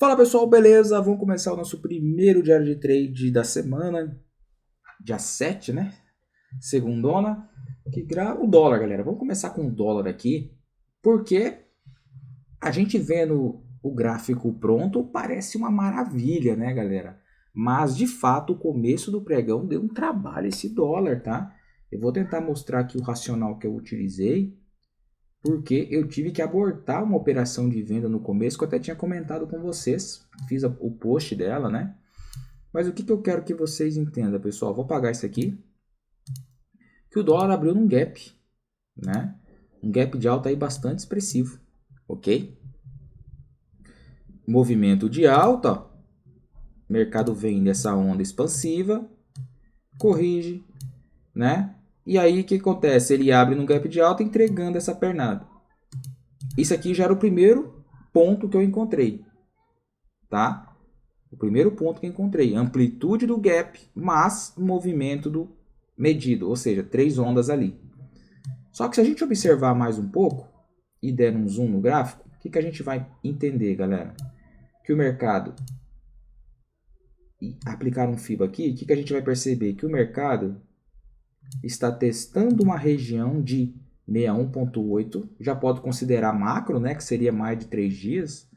Fala pessoal, beleza? Vamos começar o nosso primeiro diário de trade da semana, dia 7, né? Segundona, que grava o dólar, galera. Vamos começar com o dólar aqui, porque a gente vendo o gráfico pronto parece uma maravilha, né, galera? Mas de fato o começo do pregão deu um trabalho esse dólar, tá? Eu vou tentar mostrar aqui o racional que eu utilizei, porque eu tive que abortar uma operação de venda no começo, que eu até tinha comentado com vocês, fiz o post dela, né? Mas o que eu quero que vocês entendam, pessoal? Vou apagar isso aqui, que o dólar abriu num gap, né? Um gap de alta aí bastante expressivo, ok? Movimento de alta, ó. Mercado vem dessa onda expansiva, corrige, né? E aí o que acontece? Ele abre num gap de alta entregando essa pernada. Isso aqui já era o primeiro ponto que eu encontrei, tá? O primeiro ponto que eu encontrei, amplitude do gap, mas movimento do medido, ou seja, 3 ondas ali. Só que se a gente observar mais um pouco e der um zoom no gráfico, o que a gente vai entender, galera? Que o mercado, e aplicar um FIBA aqui, o que a gente vai perceber? Que o mercado está testando uma região de 61.8, já pode considerar macro, né, que seria mais de 3 dias,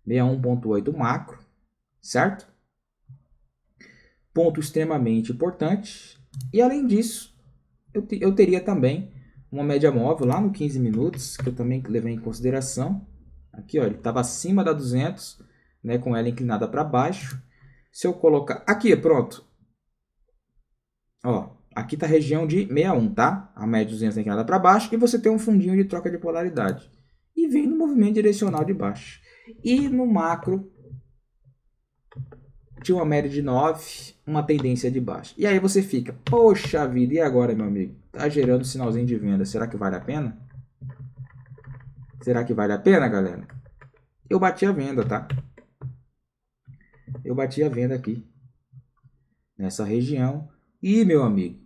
61.8 macro, certo? Ponto extremamente importante. E além disso, eu teria também uma média móvel lá no 15 minutos, que eu também levei em consideração. Aqui, ó, ele estava acima da 200, né, com ela inclinada para baixo. Se eu colocar... Aqui, pronto. Ó, aqui está a região de 61, tá? A média 200 inclinada para baixo. E você tem um fundinho de troca de polaridade. E vem no movimento direcional de baixo. E no macro, tinha uma média de 9, uma tendência de baixa. E aí você fica, poxa vida, e agora, meu amigo? Tá gerando sinalzinho de venda. Será que vale a pena? Será que vale a pena, galera? Eu bati a venda, tá? Eu bati a venda aqui, nessa região. E, meu amigo,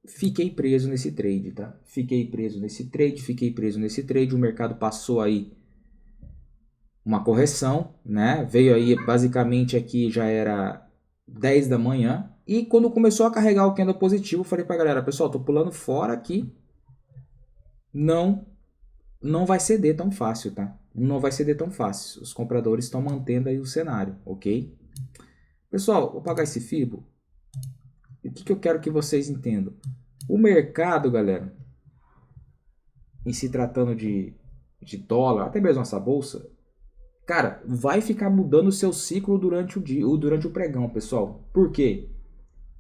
fiquei preso nesse trade, tá? Fiquei preso nesse trade. O mercado passou aí uma correção, né? Veio aí, basicamente aqui já era 10 da manhã. E quando começou a carregar o candle positivo, eu falei pra galera, pessoal, tô pulando fora aqui. Não vai ceder tão fácil, tá? Não vai ceder tão fácil. Os compradores estão mantendo aí o cenário, ok? Pessoal, vou pagar esse FIBO. E o que eu quero que vocês entendam? O mercado, galera, em se tratando de dólar, até mesmo essa bolsa, cara, vai ficar mudando o seu ciclo durante o dia, ou durante o pregão, pessoal. Por quê?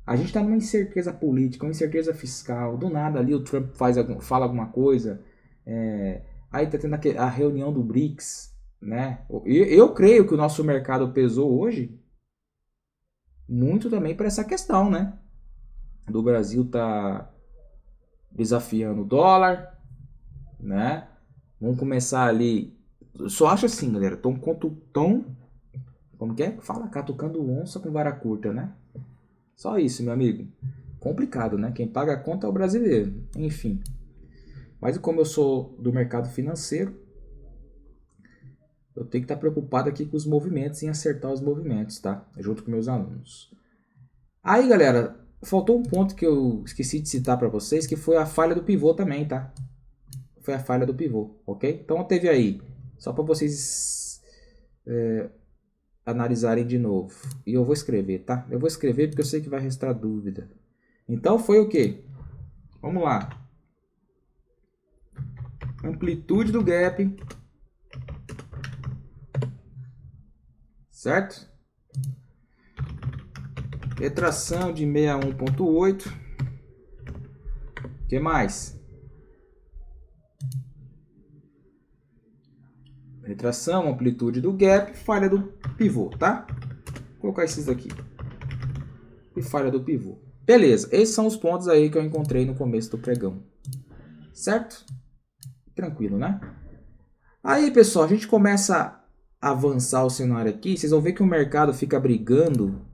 A gente está numa incerteza política, uma incerteza fiscal. Do nada ali o Trump fala alguma coisa. Aí tá tendo a reunião do BRICS, né? Eu creio que o nosso mercado pesou hoje muito também para essa questão, né? Do Brasil tá desafiando o dólar, né? Vamos começar ali. Só acho assim, galera. Como que é? Fala, catucando onça com vara curta, né? Só isso, meu amigo. Complicado, né? Quem paga a conta é o brasileiro. Enfim. Mas como eu sou do mercado financeiro, eu tenho que estar preocupado aqui com os movimentos, em acertar os movimentos, tá? Junto com meus alunos. Aí, galera, faltou um ponto que eu esqueci de citar para vocês, que foi a falha do pivô também, tá? Foi a falha do pivô, ok? Então teve aí, só para vocês analisarem de novo. E eu vou escrever, tá? Eu vou escrever porque eu sei que vai restar dúvida. Então foi o quê? Vamos lá. Amplitude do gap. Certo? Retração de 61.8. O que mais? Retração, amplitude do gap, falha do pivô, tá? Vou colocar esses aqui. E falha do pivô. Beleza, esses são os pontos aí que eu encontrei no começo do pregão. Certo? Tranquilo, né? Aí, pessoal, a gente começa a avançar o cenário aqui. Vocês vão ver que o mercado fica brigando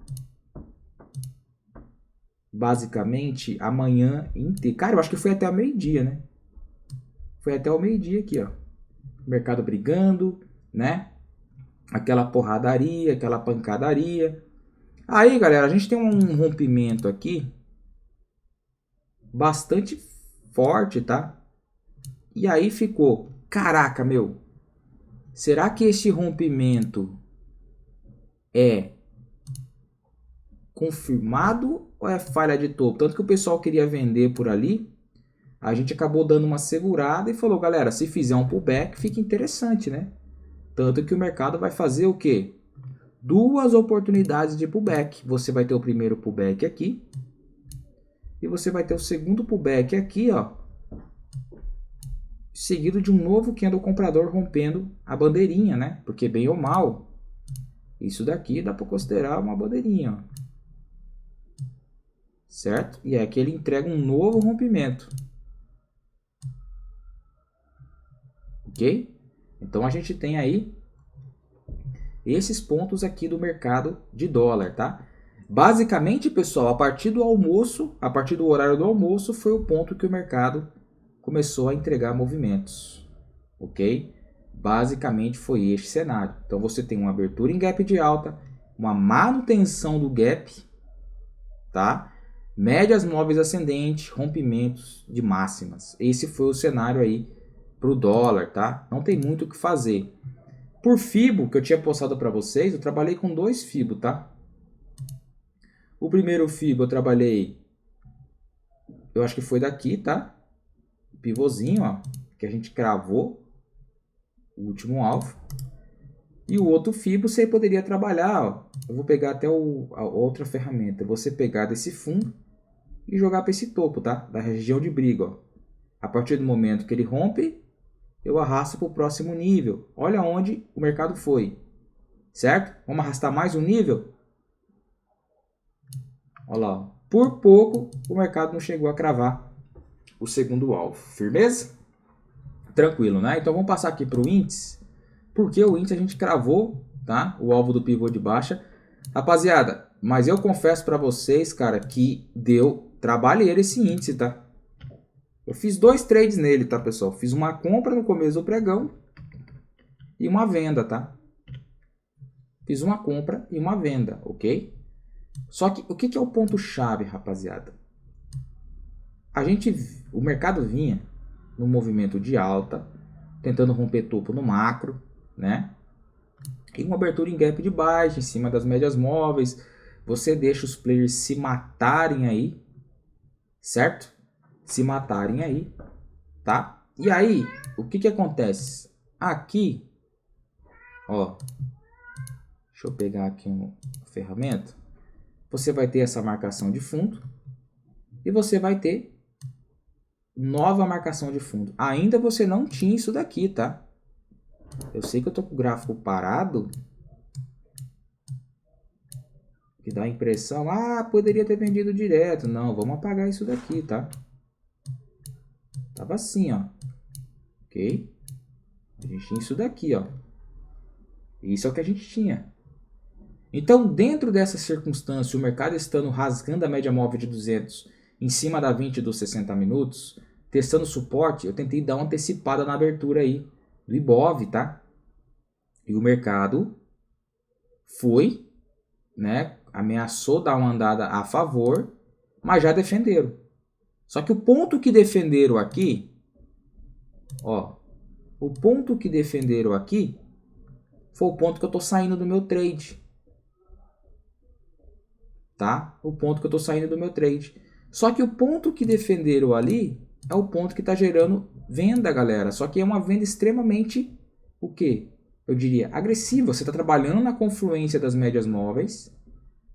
basicamente amanhã inteiro. Cara, eu acho que foi até o meio-dia, né? Foi até o meio-dia aqui, ó. O mercado brigando, né? aquela porradaria, aquela pancadaria. Aí, galera, a gente tem um rompimento aqui bastante forte, tá? E aí ficou, caraca, meu, será que este rompimento é confirmado ou é falha de topo? Tanto que o pessoal queria vender por ali, a gente acabou dando uma segurada e falou, galera, se fizer um pullback, fica interessante, né? Tanto que o mercado vai fazer o quê? Duas oportunidades de pullback. Você vai ter o primeiro pullback aqui e você vai ter o segundo pullback aqui, ó, seguido de um novo candle comprador rompendo a bandeirinha, né? Porque bem ou mal, isso daqui dá para considerar uma bandeirinha, ó. Certo? E é que ele entrega um novo rompimento. Ok? Então a gente tem aí esses pontos aqui do mercado de dólar, tá? Basicamente, pessoal, a partir do almoço, a partir do horário do almoço, foi o ponto que o mercado começou a entregar movimentos, ok? Basicamente foi este cenário. Então você tem uma abertura em gap de alta, uma manutenção do gap, tá? Médias móveis ascendentes, rompimentos de máximas. Esse foi o cenário aí para o dólar, tá? Não tem muito o que fazer. Por FIBO, que eu tinha postado para vocês, eu trabalhei com 2 FIBO, tá? O primeiro FIBO eu trabalhei, eu acho que foi daqui, tá? Pivôzinho, ó, que a gente cravou o último alvo. E o outro FIBO você poderia trabalhar, ó. Eu vou pegar até a outra ferramenta. Você pegar desse fundo e jogar para esse topo, tá? Da região de briga, ó. A partir do momento que ele rompe, eu arrasto para o próximo nível. Olha onde o mercado foi, certo? Vamos arrastar mais um nível? Olha lá, ó. Por pouco o mercado não chegou a cravar o segundo alvo. Firmeza? Tranquilo, né? Então vamos passar aqui para o índice, porque o índice a gente cravou, tá? O alvo do pivô de baixa. Rapaziada, mas eu confesso para vocês, cara, que deu trabalheira esse índice, tá? Eu fiz 2 trades nele, tá, pessoal? Fiz uma compra no começo do pregão e uma venda, tá? Fiz uma compra e uma venda, ok? Só que o que é o ponto-chave, rapaziada? O mercado vinha no movimento de alta, tentando romper topo no macro, né? E uma abertura em gap de baixa, em cima das médias móveis. Você deixa os players se matarem aí, certo? Se matarem aí, tá? E aí, o que acontece? Aqui, ó, deixa eu pegar aqui uma ferramenta. Você vai ter essa marcação de fundo e você vai ter nova marcação de fundo. Ainda você não tinha isso daqui, tá? Eu sei que eu tô com o gráfico parado, que dá a impressão, poderia ter vendido direto. Não, vamos apagar isso daqui, tá? Tava assim, ó. Ok? A gente tinha isso daqui, ó. Isso é o que a gente tinha. Então, dentro dessa circunstância, o mercado estando rasgando a média móvel de 200 em cima da 20 dos 60 minutos, testando suporte, eu tentei dar uma antecipada na abertura aí do Ibov, tá? E o mercado foi, né? Ameaçou dar uma andada a favor, mas já defenderam. Só que o ponto que defenderam aqui, ó, o ponto que defenderam aqui foi o ponto que eu tô saindo do meu trade. Tá? O ponto que eu tô saindo do meu trade. Só que o ponto que defenderam ali é o ponto que tá gerando venda, galera. Só que é uma venda extremamente, o quê? Eu diria, agressiva. Você tá trabalhando na confluência das médias móveis,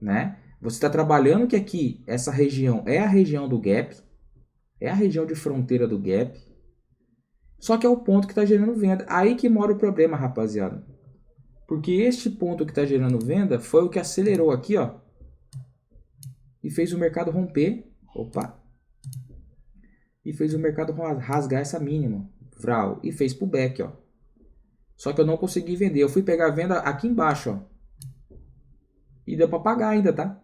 né? Você tá trabalhando que aqui, essa região é a região do gap, é a região de fronteira do gap. Só que é o ponto que tá gerando venda. Aí que mora o problema, rapaziada. Porque este ponto que tá gerando venda foi o que acelerou aqui, ó. E fez o mercado romper. Opa! E fez o mercado rasgar essa mínima. Vral. E fez pullback, ó. Só que eu não consegui vender. Eu fui pegar a venda aqui embaixo, ó. E deu para pagar ainda, tá?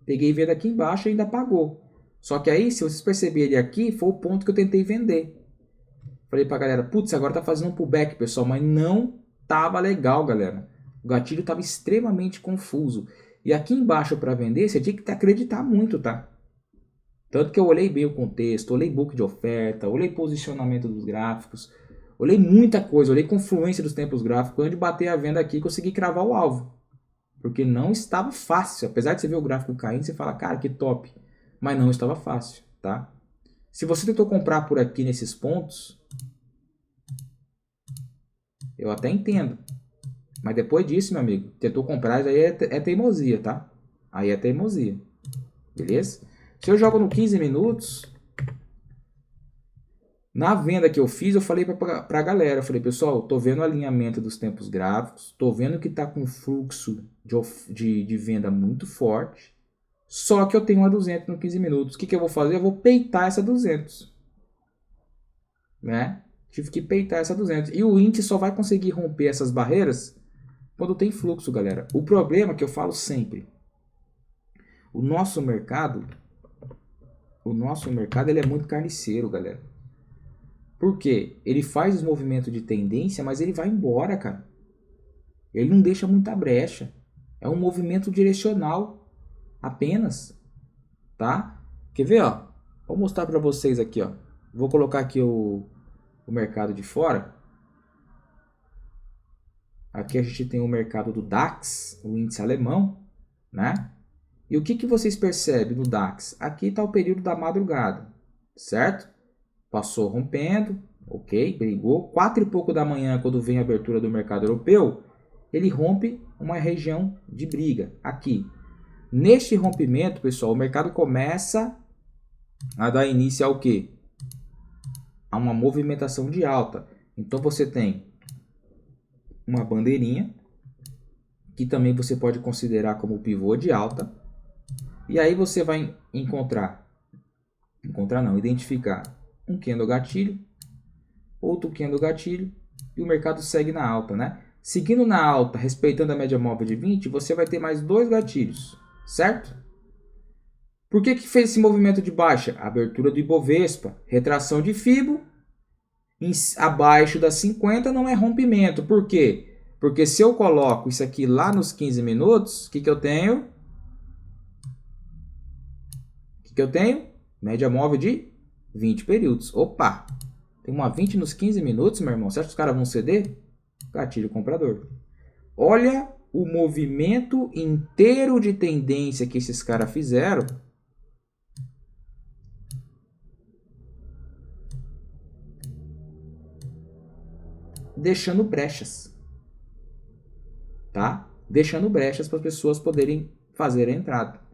Peguei venda aqui embaixo e ainda pagou. Só que aí, se vocês perceberem aqui, foi o ponto que eu tentei vender. Falei pra galera, putz, agora tá fazendo um pullback, pessoal. Mas não tava legal, galera. O gatilho estava extremamente confuso. E aqui embaixo para vender, você tinha que acreditar muito, tá? Tanto que eu olhei bem o contexto, olhei book de oferta, olhei posicionamento dos gráficos, olhei muita coisa, olhei confluência dos tempos gráficos. Antes de bater a venda aqui, consegui cravar o alvo. Porque não estava fácil. Apesar de você ver o gráfico caindo, você fala, cara, que top. Mas não estava fácil, tá? Se você tentou comprar por aqui nesses pontos, eu até entendo. Mas depois disso, meu amigo, tentou comprar, aí é teimosia, tá? Aí é teimosia. Beleza? Se eu jogo no 15 minutos, na venda que eu fiz, eu falei pra galera, eu falei, pessoal, tô vendo o alinhamento dos tempos gráficos, tô vendo que tá com fluxo de venda muito forte, só que eu tenho uma 200 no 15 minutos. O que eu vou fazer? Eu vou peitar essa 200. Né? Tive que peitar essa 200. E o índice só vai conseguir romper essas barreiras quando tem fluxo, galera. O problema que eu falo sempre, o nosso mercado ele é muito carniceiro, galera. Por quê? Ele faz os movimentos de tendência, mas ele vai embora, cara. Ele não deixa muita brecha. É um movimento direcional apenas, tá? Quer ver, ó? Vou mostrar para vocês aqui, ó. Vou colocar aqui o mercado de fora. Aqui a gente tem o mercado do DAX, o índice alemão, né? E o que vocês percebem no DAX? Aqui está o período da madrugada, certo? Passou rompendo, ok, brigou. 4 e pouco da manhã, quando vem a abertura do mercado europeu, ele rompe uma região de briga, aqui. Neste rompimento, pessoal, o mercado começa a dar início ao quê? A uma movimentação de alta. Então você tem uma bandeirinha, que também você pode considerar como pivô de alta. E aí você vai identificar um candle gatilho, outro candle gatilho, e o mercado segue na alta, né? Seguindo na alta, respeitando a média móvel de 20, você vai ter mais 2 gatilhos, certo? Por que fez esse movimento de baixa? Abertura do Ibovespa, retração de Fibo, abaixo das 50 não é rompimento. Por quê? Porque se eu coloco isso aqui lá nos 15 minutos, o que eu tenho? Eu tenho média móvel de 20 períodos. Opa! Tem uma 20 nos 15 minutos, meu irmão. Você acha que os caras vão ceder? Gatilho comprador. Olha o movimento inteiro de tendência que esses caras fizeram. Deixando brechas. Tá? Deixando brechas para as pessoas poderem fazer a entrada.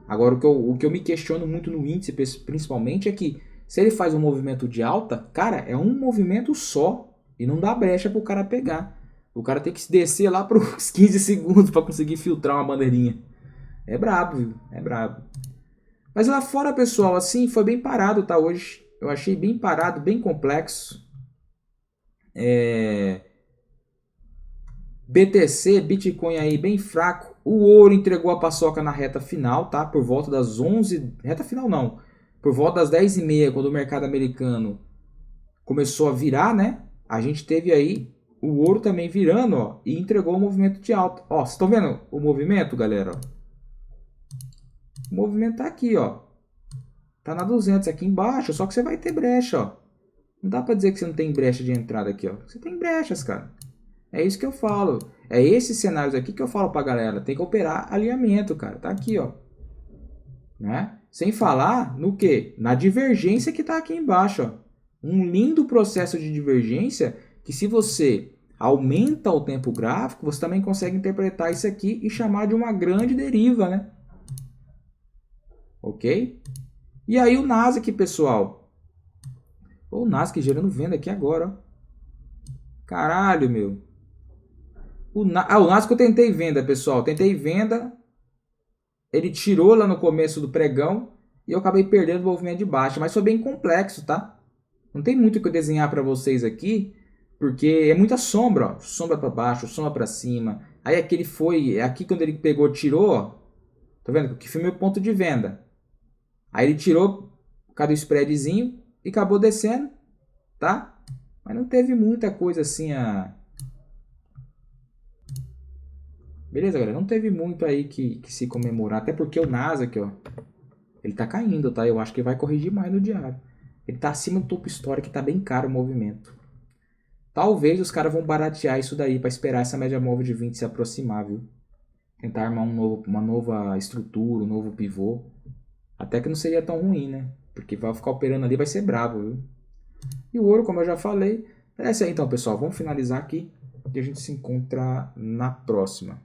Agora, o que eu me questiono muito no índice, principalmente, é que se ele faz um movimento de alta, cara, é um movimento só e não dá brecha para o cara pegar. O cara tem que se descer lá para os 15 segundos para conseguir filtrar uma bandeirinha. É brabo, viu? É brabo. Mas lá fora, pessoal, assim, foi bem parado, tá? Hoje eu achei bem parado, bem complexo. BTC, Bitcoin aí bem fraco. O ouro entregou a paçoca na reta final, tá? Por volta das 11... Reta final não. Por volta das 10h30, quando o mercado americano começou a virar, né? A gente teve aí o ouro também virando, ó. E entregou o movimento de alta. Ó, vocês estão vendo o movimento, galera? Ó. O movimento tá aqui, ó. Tá na 200 aqui embaixo, só que você vai ter brecha, ó. Não dá pra dizer que você não tem brecha de entrada aqui, ó. Você tem brechas, cara. É isso que eu falo. É esses cenários aqui que eu falo pra galera. Tem que operar alinhamento, cara. Tá aqui, ó. Né? Sem falar no quê? Na divergência que tá aqui embaixo, ó. Um lindo processo de divergência que se você aumenta o tempo gráfico, você também consegue interpretar isso aqui e chamar de uma grande deriva, né? Ok? E aí o Nasdaq, pessoal. O Nasdaq gerando venda aqui agora, ó. Caralho, meu. O Nasdaq eu tentei venda, pessoal. Tentei venda. Ele tirou lá no começo do pregão. E eu acabei perdendo o movimento de baixa. Mas foi bem complexo, tá? Não tem muito o que eu desenhar para vocês aqui. Porque é muita sombra, ó. Sombra para baixo, sombra para cima. Aí aqui ele foi... Aqui quando ele pegou, tirou, ó. Tá vendo? Que foi meu ponto de venda. Aí ele tirou cada spreadzinho e acabou descendo, tá? Mas não teve muita coisa assim Beleza, galera? Não teve muito aí que se comemorar. Até porque o Nasdaq, ó, ele tá caindo, tá? Eu acho que vai corrigir mais no diário. Ele tá acima do topo histórico e tá bem caro o movimento. Talvez os caras vão baratear isso daí para esperar essa média móvel de 20 se aproximar, viu? Tentar armar uma nova estrutura, um novo pivô. Até que não seria tão ruim, né? Porque vai ficar operando ali, vai ser bravo, viu? E o ouro, como eu já falei. É isso aí então, pessoal. Vamos finalizar aqui e a gente se encontra na próxima.